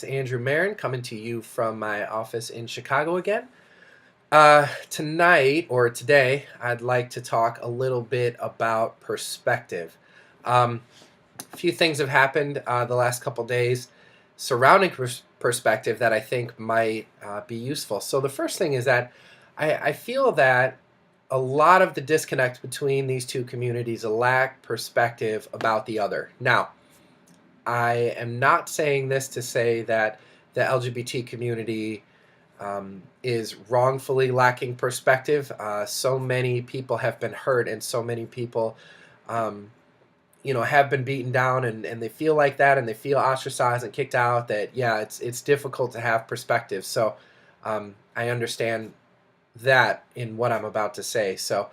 is Andrew Marin coming to you from my office in Chicago again. Tonight or today, I'd like to talk a little bit about perspective. Um, a few things have happened the last couple days surrounding perspective that I think might be useful. So the first thing is that I feel that a lot of the disconnect between these two communities lack perspective about the other. Now, I am not saying this to say that the LGBT community is wrongfully lacking perspective. So many people have been hurt, and so many people, um, have been beaten down, and they feel like that, and they feel ostracized and kicked out. That yeah, it's difficult to have perspective. So I understand that in what I'm about to say. So.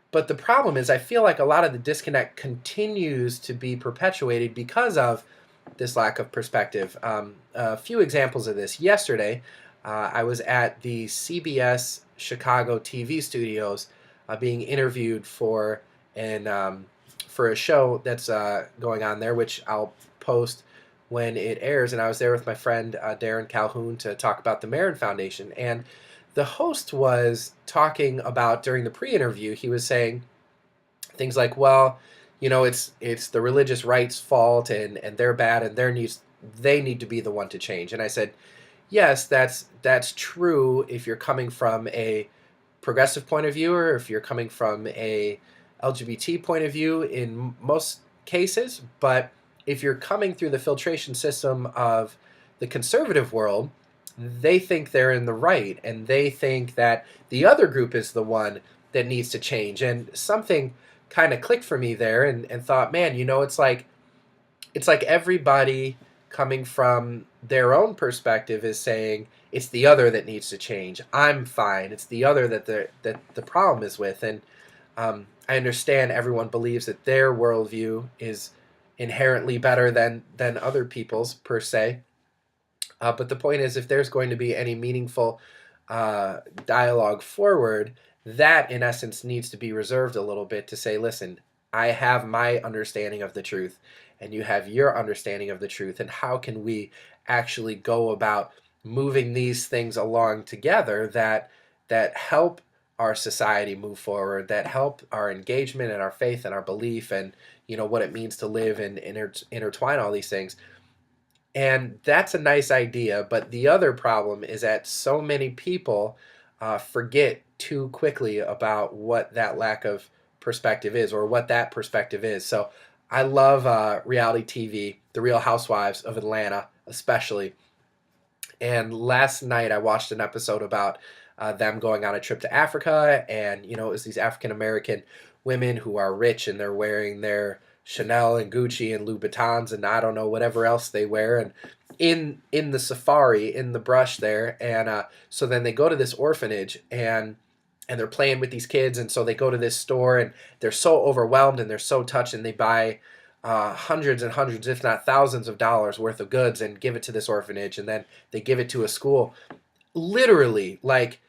But the problem is, I feel like a lot of the disconnect continues to be perpetuated because of this lack of perspective. A few examples of this. Yesterday, I was at the CBS Chicago TV studios being interviewed for a show that's going on there, which I'll post when it airs. And I was there with my friend Darren Calhoun to talk about the Marin Foundation. And the host was talking about, during the pre-interview, he was saying things like, well, it's the religious right's fault, and they're bad, and they need to be the one to change. And I said, yes, that's true if you're coming from a progressive point of view, or if you're coming from a LGBT point of view in most cases. But if you're coming through the filtration system of the conservative world, they think they're in the right, and they think that the other group is the one that needs to change. And something kind of clicked for me there, and thought, man, it's like everybody coming from their own perspective is saying it's the other that needs to change. I'm fine. It's the other that the problem is with. And I understand everyone believes that their worldview is inherently better than other people's per se. But the point is, if there's going to be any meaningful dialogue forward, that in essence needs to be reserved a little bit to say, listen, I have my understanding of the truth, and you have your understanding of the truth, and how can we actually go about moving these things along together that help our society move forward, that help our engagement and our faith and our belief, and what it means to live and intertwine all these things. And that's a nice idea, but the other problem is that so many people forget too quickly about what that lack of perspective is, or what that perspective is. So I love reality TV, The Real Housewives of Atlanta especially. And last night I watched an episode about them going on a trip to Africa, and it was these African American women who are rich, and they're wearing their Chanel and Gucci and Louboutins and I don't know whatever else they wear, and in the safari, in the brush there. And so then they go to this orphanage, and they're playing with these kids, and so they go to this store, and they're so overwhelmed and they're so touched, and they buy hundreds and hundreds, if not thousands of dollars worth of goods, and give it to this orphanage, and then they give it to a school. Literally, like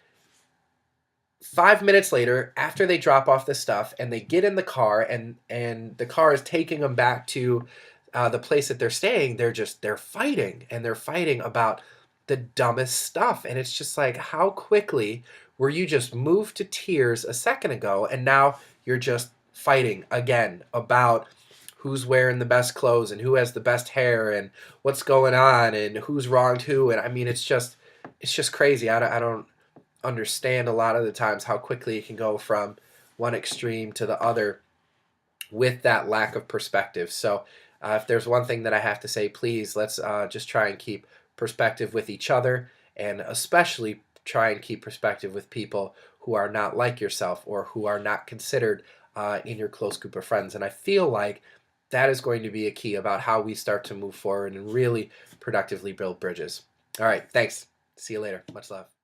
5 minutes later, after they drop off the stuff and they get in the car, and the car is taking them back to the place that they're staying, they're fighting, and they're fighting about the dumbest stuff. And it's just like, how quickly were you just moved to tears a second ago, and now you're just fighting again about who's wearing the best clothes, and who has the best hair, and what's going on, and who's wronged who. And I mean, it's just crazy. I don't understand a lot of the times how quickly it can go from one extreme to the other with that lack of perspective. So if there's one thing that I have to say, please, let's just try and keep perspective with each other, and especially try and keep perspective with people who are not like yourself, or who are not considered in your close group of friends. And I feel like that is going to be a key about how we start to move forward and really productively build bridges. All right, thanks. See you later. Much love.